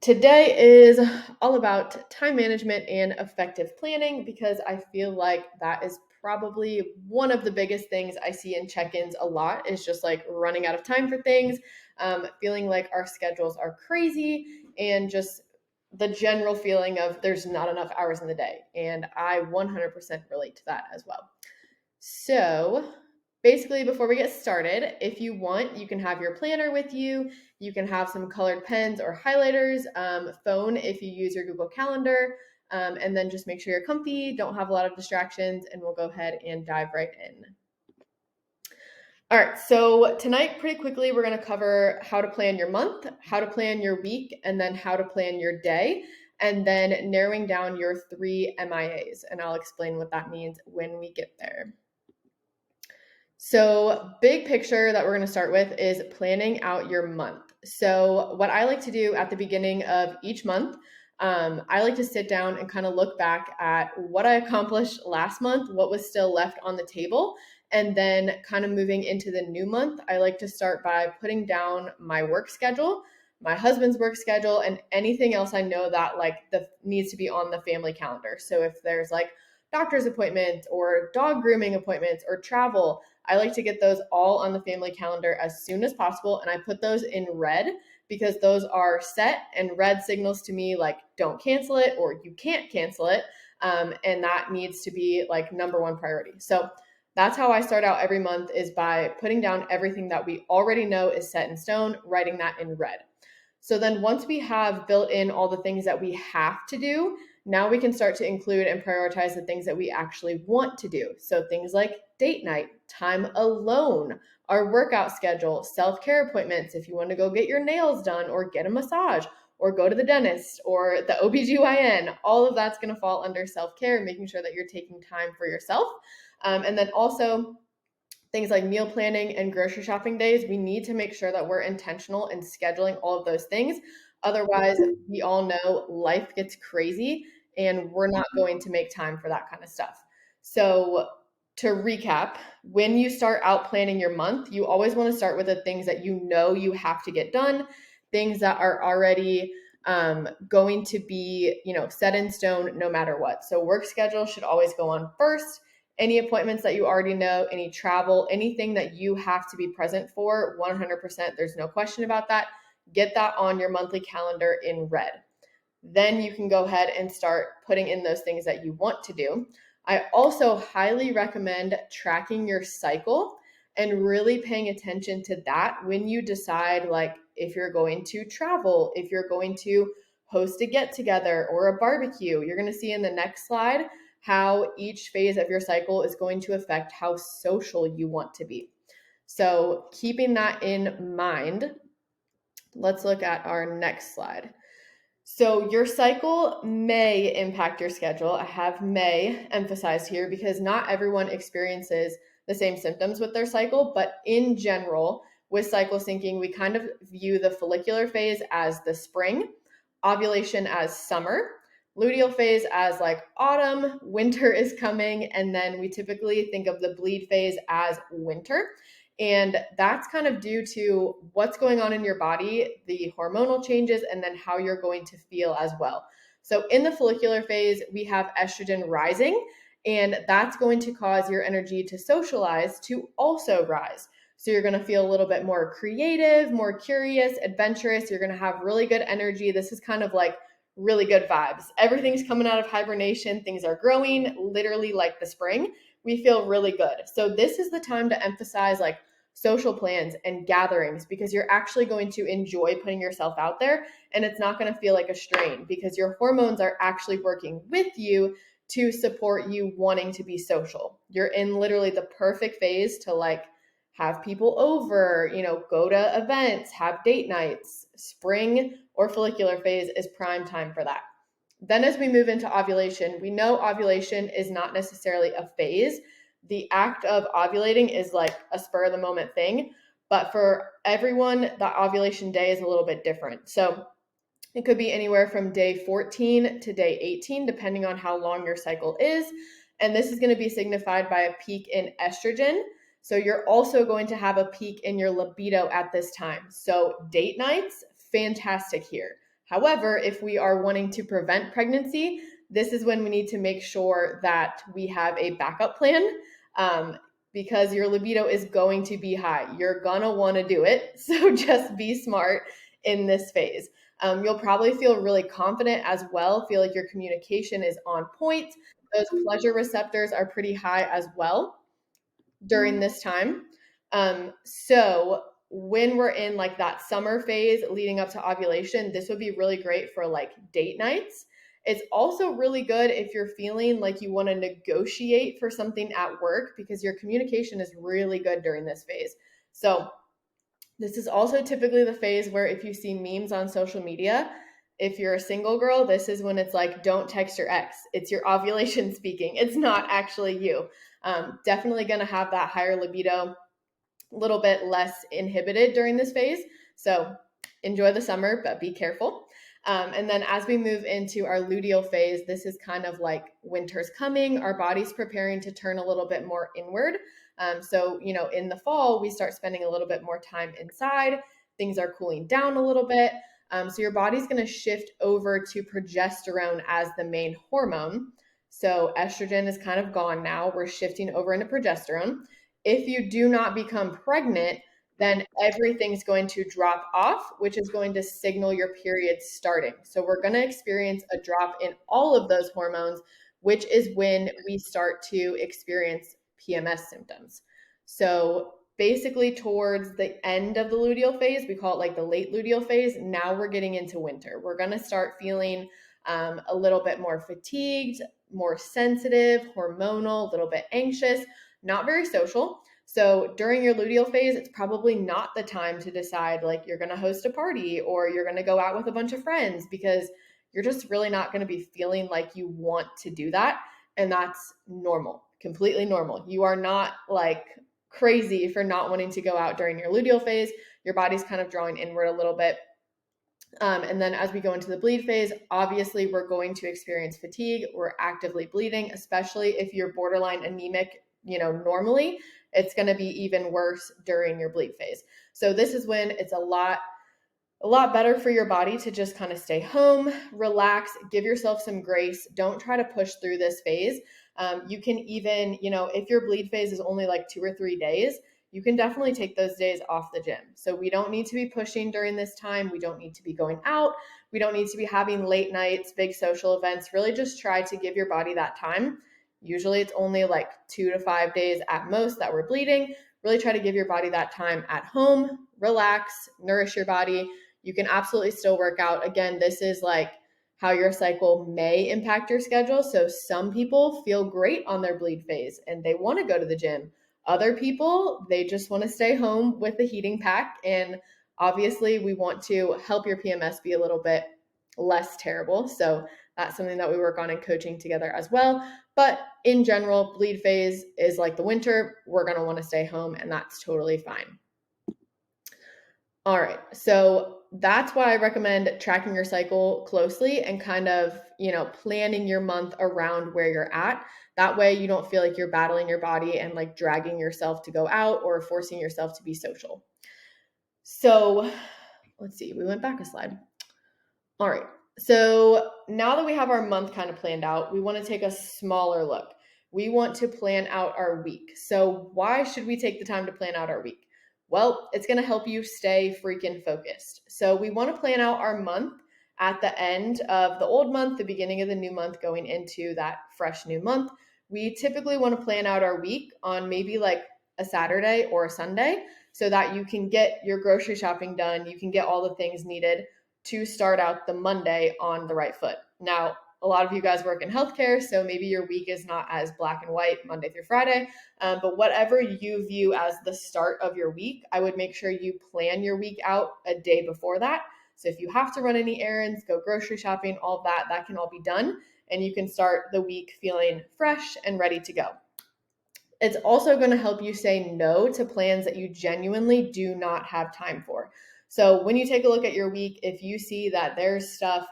Today is all about time management and effective planning because I feel like that is probably one of the biggest things I see in check-ins a lot is just like running out of time for things, feeling like our schedules are crazy, and just the general feeling of there's not enough hours in the day. And I 100% relate to that as well. So, basically, before we get started, if you want, you can have your planner with you. You can have some colored pens or highlighters, phone if you use your Google Calendar, and then just make sure you're comfy, don't have a lot of distractions, and we'll go ahead and dive right in. All right, so tonight, pretty quickly, we're going to cover how to plan your month, how to plan your week, and then how to plan your day, and then narrowing down your 3 MIAs. And I'll explain what that means when we get there. So, big picture that we're going to start with is planning out your month. So, what I like to do at the beginning of each month, I like to sit down and kind of look back at what I accomplished last month, what was still left on the table, and then kind of moving into the new month. I like to start by putting down my work schedule, my husband's work schedule, and anything else I know that needs to be on the family calendar. So, if there's like doctor's appointments or dog grooming appointments or travel, I like to get those all on the family calendar as soon as possible. And I put those in red because those are set, and red signals to me like don't cancel it or you can't cancel it. And that needs to be like number one priority. So that's how I start out every month, is by putting down everything that we already know is set in stone, writing that in red. So then once we have built in all the things that we have to do, now we can start to include and prioritize the things that we actually want to do. So things like date night, time alone, our workout schedule, self-care appointments, if you want to go get your nails done or get a massage or go to the dentist or the OBGYN, all of that's going to fall under self-care, making sure that you're taking time for yourself. And then also things like meal planning and grocery shopping days, we need to make sure that we're intentional in scheduling all of those things. Otherwise, we all know life gets crazy and we're not going to make time for that kind of stuff. So, to recap, when you start out planning your month, you always want to start with the things that you know you have to get done, things that are already going to be, set in stone no matter what. So, work schedule should always go on first. Any appointments that you already know, any travel, anything that you have to be present for, 100%, there's no question about that. Get that on your monthly calendar in red. Then you can go ahead and start putting in those things that you want to do. I also highly recommend tracking your cycle and really paying attention to that when you decide, like, if you're going to travel, if you're going to host a get together or a barbecue. You're going to see in the next slide how each phase of your cycle is going to affect how social you want to be. So, keeping that in mind, let's look at our next slide. So, your cycle may impact your schedule. I have may emphasized here because not everyone experiences the same symptoms with their cycle, but in general, with cycle syncing, we kind of view the follicular phase as the spring, ovulation as summer, luteal phase as like autumn, winter is coming, and then we typically think of the bleed phase as winter. And that's kind of due to what's going on in your body, the hormonal changes, and then how you're going to feel as well. So in the follicular phase, we have estrogen rising, and that's going to cause your energy to socialize to also rise. So you're going to feel a little bit more creative, more curious, adventurous. You're going to have really good energy. This is kind of like really good vibes. Everything's coming out of hibernation. Things are growing, literally like the spring. We feel really good. So this is the time to emphasize like social plans and gatherings, because you're actually going to enjoy putting yourself out there, and it's not going to feel like a strain because your hormones are actually working with you to support you wanting to be social. You're in literally the perfect phase to like have people over, go to events, have date nights. Spring or follicular phase is prime time for that. Then as we move into ovulation, we know ovulation is not necessarily a phase. The act of ovulating is like a spur of the moment thing, but for everyone, the ovulation day is a little bit different. So it could be anywhere from day 14 to day 18, depending on how long your cycle is. And this is going to be signified by a peak in estrogen. So you're also going to have a peak in your libido at this time. So date nights, fantastic here. However, if we are wanting to prevent pregnancy, this is when we need to make sure that we have a backup plan, because your libido is going to be high. You're gonna wanna do it. So just be smart in this phase. You'll probably feel really confident as well, feel like your communication is on point. Those pleasure receptors are pretty high as well during this time. So when we're in like that summer phase leading up to ovulation, this would be really great for like date nights. It's also really good if you're feeling like you want to negotiate for something at work, because your communication is really good during this phase. So this is also typically the phase where if you see memes on social media, if you're a single girl, this is when it's like, don't text your ex. It's your ovulation speaking. It's not actually you. Definitely going to have that higher libido, a little bit less inhibited during this phase. So enjoy the summer, but be careful. And then as we move into our luteal phase, this is kind of like winter's coming. Our body's preparing to turn a little bit more inward. So, in the fall, we start spending a little bit more time inside. Things are cooling down a little bit. So your body's going to shift over to progesterone as the main hormone. So estrogen is kind of gone now. We're shifting over into progesterone. If you do not become pregnant, then everything's going to drop off, which is going to signal your period starting. So we're going to experience a drop in all of those hormones, which is when we start to experience PMS symptoms. So basically towards the end of the luteal phase, we call it like the late luteal phase. Now we're getting into winter. We're going to start feeling a little bit more fatigued, more sensitive, hormonal, a little bit anxious, not very social. So during your luteal phase, it's probably not the time to decide like you're going to host a party or you're going to go out with a bunch of friends, because you're just really not going to be feeling like you want to do that. And that's normal, completely normal. You are not like crazy for not wanting to go out during your luteal phase. Your body's kind of drawing inward a little bit. And then as we go into the bleed phase, obviously we're going to experience fatigue. We're actively bleeding, especially if you're borderline anemic, normally. It's going to be even worse during your bleed phase. So this is when it's a lot better for your body to just kind of stay home, relax, give yourself some grace. Don't try to push through this phase. You can even, if your bleed phase is only like 2 or 3 days, you can definitely take those days off the gym. So we don't need to be pushing during this time. We don't need to be going out. We don't need to be having late nights, big social events. Really just try to give your body that time. Usually it's only like 2 to 5 days at most that we're bleeding. Really try to give your body that time at home, relax, nourish your body. You can absolutely still work out. Again, this is like how your cycle may impact your schedule. So some people feel great on their bleed phase and they want to go to the gym. Other people, they just want to stay home with the heating pack. And obviously we want to help your PMS be a little bit less terrible. So that's something that we work on in coaching together as well. But in general, bleed phase is like the winter. We're going to want to stay home, and that's totally fine. All right. So that's why I recommend tracking your cycle closely and kind of, planning your month around where you're at. That way you don't feel like you're battling your body and like dragging yourself to go out or forcing yourself to be social. So let's see, we went back a slide. All right. So now that we have our month kind of planned out, we want to take a smaller look. We want to plan out our week. So why should we take the time to plan out our week? Well, it's going to help you stay freaking focused. So we want to plan out our month at the end of the old month, the beginning of the new month, going into that fresh new month. We typically want to plan out our week on maybe like a Saturday or a Sunday so that you can get your grocery shopping done. You can get all the things needed to start out the Monday on the right foot. Now, a lot of you guys work in healthcare, so maybe your week is not as black and white Monday through Friday, but whatever you view as the start of your week, I would make sure you plan your week out a day before that. So if you have to run any errands, go grocery shopping, all of that, that can all be done, and you can start the week feeling fresh and ready to go. It's also going to help you say no to plans that you genuinely do not have time for. So when you take a look at your week, if you see that there's stuff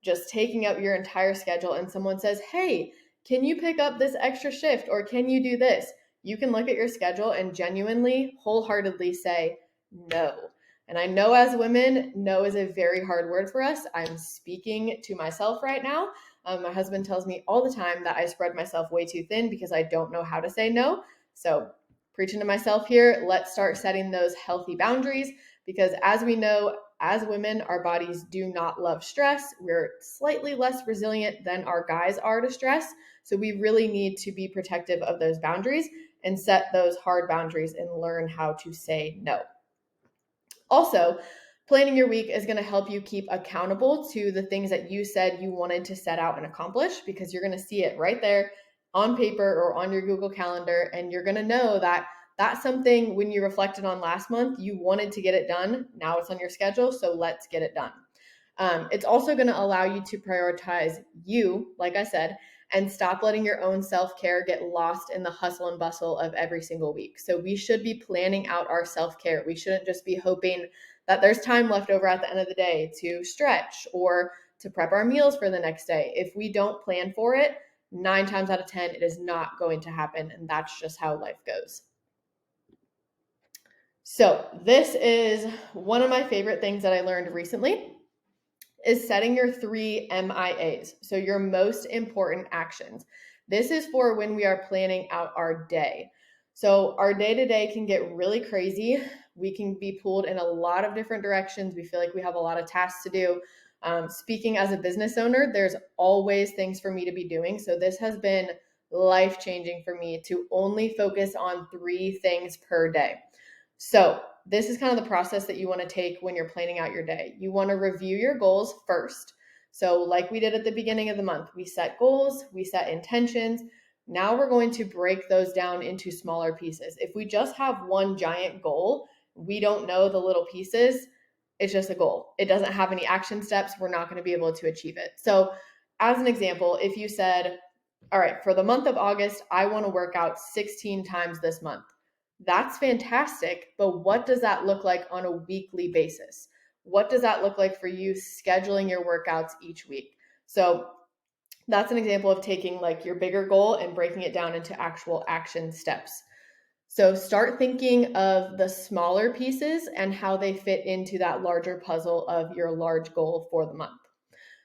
just taking up your entire schedule and someone says, hey, can you pick up this extra shift or can you do this? You can look at your schedule and genuinely, wholeheartedly say no. And I know as women, no is a very hard word for us. I'm speaking to myself right now. My husband tells me all the time that I spread myself way too thin because I don't know how to say no. So, preaching to myself here, let's start setting those healthy boundaries because as we know, as women, our bodies do not love stress. We're slightly less resilient than our guys are to stress. So we really need to be protective of those boundaries and set those hard boundaries and learn how to say no. Also, planning your week is going to help you keep accountable to the things that you said you wanted to set out and accomplish because you're going to see it right there on paper or on your Google Calendar. And you're going to know that that's something when you reflected on last month, you wanted to get it done. Now it's on your schedule. So let's get it done. It's also going to allow you to prioritize you, like I said, and stop letting your own self-care get lost in the hustle and bustle of every single week. So we should be planning out our self-care. We shouldn't just be hoping that there's time left over at the end of the day to stretch or to prep our meals for the next day. If we don't plan for it, 9 times out of 10, it is not going to happen. And that's just how life goes. So this is one of my favorite things that I learned recently is setting your 3 MIAs, so your most important actions. This is for when we are planning out our day. So our day-to-day can get really crazy. We can be pulled in a lot of different directions. We feel like we have a lot of tasks to do. Speaking as a business owner, there's always things for me to be doing. So this has been life-changing for me to only focus on 3 things per day. So this is kind of the process that you want to take when you're planning out your day. You want to review your goals first. So like we did at the beginning of the month, we set goals, we set intentions. Now we're going to break those down into smaller pieces. If we just have one giant goal, we don't know the little pieces. It's just a goal. It doesn't have any action steps. We're not going to be able to achieve it. So as an example, if you said, all right, for the month of August, I want to work out 16 times this month. That's fantastic, but what does that look like on a weekly basis? What does that look like for you scheduling your workouts each week? So that's an example of taking like your bigger goal and breaking it down into actual action steps. So start thinking of the smaller pieces and how they fit into that larger puzzle of your large goal for the month.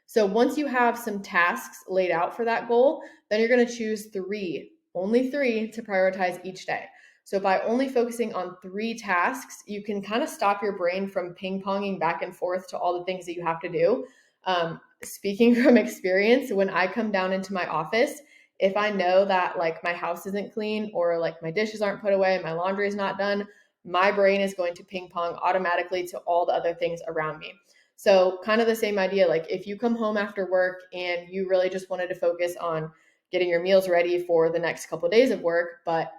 So once you have some tasks laid out for that goal, then you're going to choose only three to prioritize each day. So by only focusing on 3 tasks, you can kind of stop your brain from ping-ponging back and forth to all the things that you have to do. Speaking from experience, when I come down into my office, if I know that like my house isn't clean or like my dishes aren't put away, my laundry is not done, my brain is going to ping pong automatically to all the other things around me. So kind of the same idea, like if you come home after work and you really just wanted to focus on getting your meals ready for the next couple of days of work, but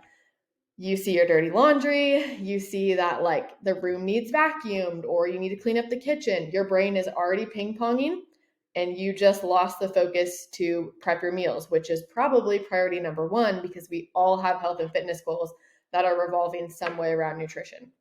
you see your dirty laundry, you see that like the room needs vacuumed or you need to clean up the kitchen, your brain is already ping-ponging and you just lost the focus to prep your meals, which is probably priority number 1 because we all have health and fitness goals that are revolving some way around nutrition.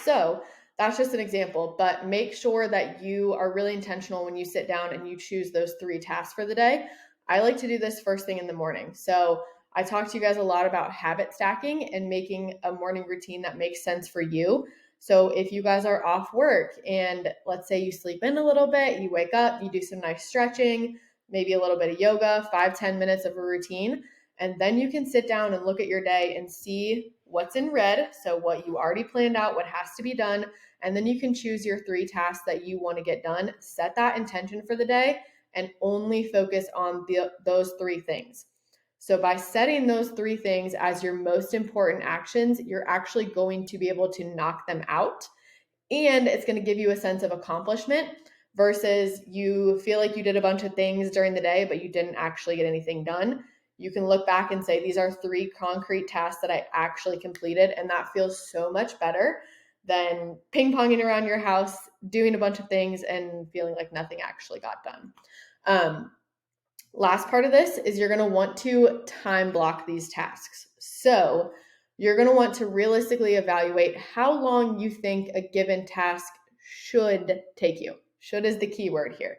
So that's just an example, but make sure that you are really intentional when you sit down and you choose those 3 tasks for the day. I like to do this first thing in the morning. So I talked to you guys a lot about habit stacking and making a morning routine that makes sense for you. So if you guys are off work and let's say you sleep in a little bit, you wake up, you do some nice stretching, maybe a little bit of yoga, 5-10 minutes of a routine, and then you can sit down and look at your day and see what's in red. So what you already planned out, what has to be done, and then you can choose your 3 tasks that you want to get done, set that intention for the day, and only focus on those 3 things. So by setting those 3 things as your most important actions, you're actually going to be able to knock them out. And it's going to give you a sense of accomplishment versus you feel like you did a bunch of things during the day, but you didn't actually get anything done. You can look back and say, these are 3 concrete tasks that I actually completed. And that feels so much better than ping-ponging around your house, doing a bunch of things and feeling like nothing actually got done. Last part of this is you're going to want to time block these tasks. So you're going to want to realistically evaluate how long you think a given task should take you. Should is the key word here.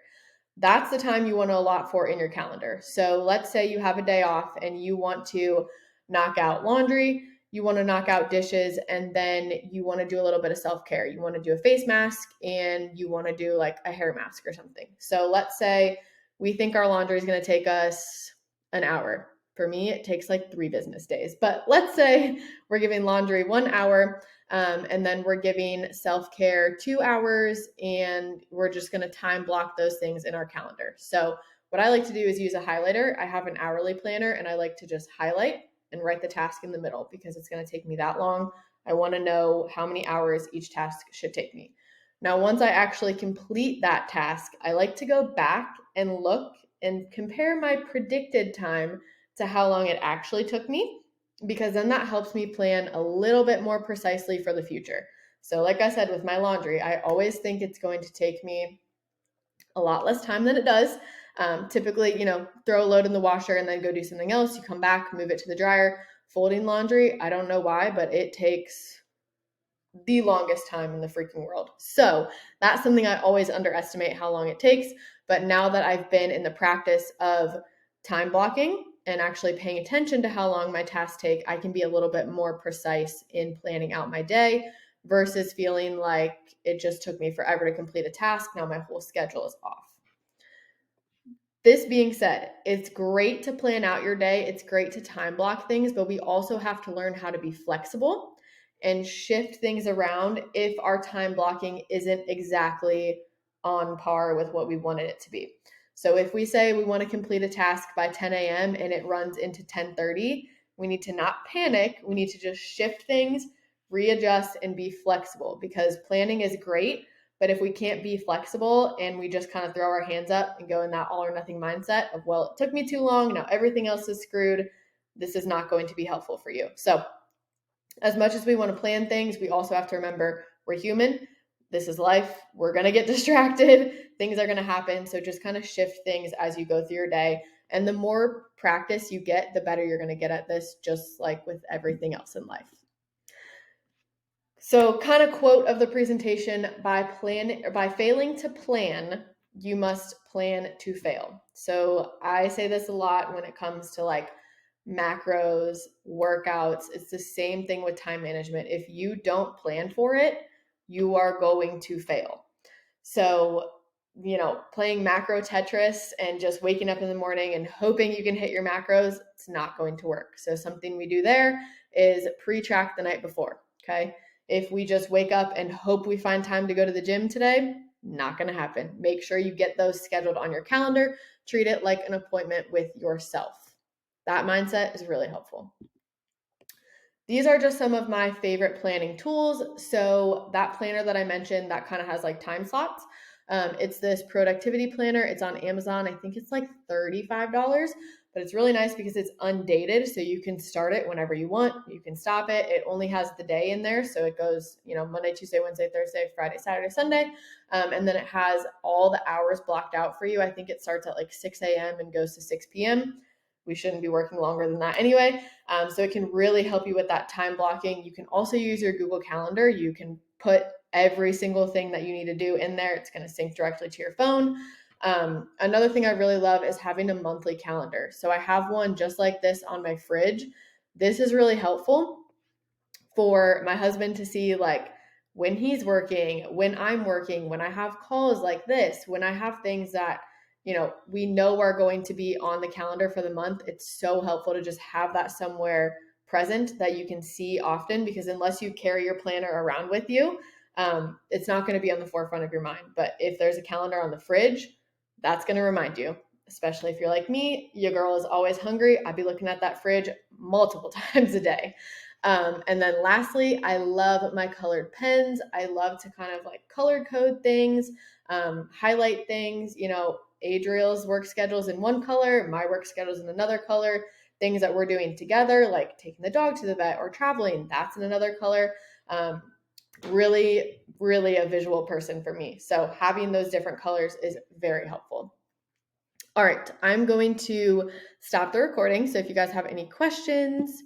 That's the time you want to allot for in your calendar. So let's say you have a day off and you want to knock out laundry. you want to knock out dishes, and then you want to do a little bit of self-care. You want to do a face mask and you want to do like a hair mask or something. So let's say we think our laundry is going to take us an hour. For me, it takes like 3 business days. But let's say we're giving laundry 1 hour, and then we're giving self-care 2 hours, and we're just going to time block those things in our calendar. So what I like to do is use a highlighter. I have an hourly planner, and I like to just highlight and write the task in the middle because it's going to take me that long. I want to know how many hours each task should take me. Now, once I actually complete that task, I like to go back and look and compare my predicted time to how long it actually took me, because then that helps me plan a little bit more precisely for the future. So like I said, with my laundry, I always think it's going to take me a lot less time than it does. Typically, throw a load in the washer and then go do something else. You come back, move it to the dryer. Folding laundry, I don't know why, but it takes the longest time in the freaking world. So that's something I always underestimate how long it takes. But now that I've been in the practice of time blocking and actually paying attention to how long my tasks take, I can be a little bit more precise in planning out my day versus feeling like it just took me forever to complete a task. Now my whole schedule is off. This being said, it's great to plan out your day. It's great to time block things, but we also have to learn how to be flexible and shift things around if our time blocking isn't exactly on par with what we wanted it to be. So if we say we want to complete a task by 10 a.m. and it runs into 10:30, we need to not panic. We need to just shift things, readjust, and be flexible, because planning is great. But if we can't be flexible and we just kind of throw our hands up and go in that all or nothing mindset of, well, it took me too long, now everything else is screwed, this is not going to be helpful for you. So as much as we want to plan things, we also have to remember we're human. This is life. We're going to get distracted. Things are going to happen. So just kind of shift things as you go through your day. And the more practice you get, the better you're going to get at this, just like with everything else in life. So kind of quote of the presentation, by failing to plan, you must plan to fail. So I say this a lot when it comes to like macros, workouts. It's the same thing with time management. If you don't plan for it, you are going to fail. So, playing macro Tetris and just waking up in the morning and hoping you can hit your macros, it's not going to work. So something we do there is pre-track the night before, okay? If we just wake up and hope we find time to go to the gym today, not going to happen. Make sure you get those scheduled on your calendar. Treat it like an appointment with yourself. That mindset is really helpful. These are just some of my favorite planning tools. So that planner that I mentioned, that kind of has like time slots. It's this productivity planner. It's on Amazon. I think it's like $35, but it's really nice because it's undated. So you can start it whenever you want. You can stop it. It only has the day in there. So it goes, Monday, Tuesday, Wednesday, Thursday, Friday, Saturday, Sunday. And then it has all the hours blocked out for you. I think it starts at like 6 a.m. and goes to 6 p.m. We shouldn't be working longer than that anyway. So it can really help you with that time blocking. You can also use your Google Calendar. You can put every single thing that you need to do in there. It's going to sync directly to your phone. Another thing I really love is having a monthly calendar. So I have one just like this on my fridge. This is really helpful for my husband to see like when he's working, when I'm working, when I have calls like this, when I have things that we know are going to be on the calendar for the month. It's so helpful to just have that somewhere present that you can see often, because unless you carry your planner around with you, it's not going to be on the forefront of your mind. But if there's a calendar on the fridge, that's going to remind you, especially if you're like me, your girl is always hungry. I'd be looking at that fridge multiple times a day. And then lastly, I love my colored pens. I love to kind of like color code things, highlight things, Adriel's work schedule's in one color, my work schedule's in another color. Things that we're doing together, like taking the dog to the vet or traveling, that's in another color. Really, really a visual person for me. So having those different colors is very helpful. All right, I'm going to stop the recording. So if you guys have any questions,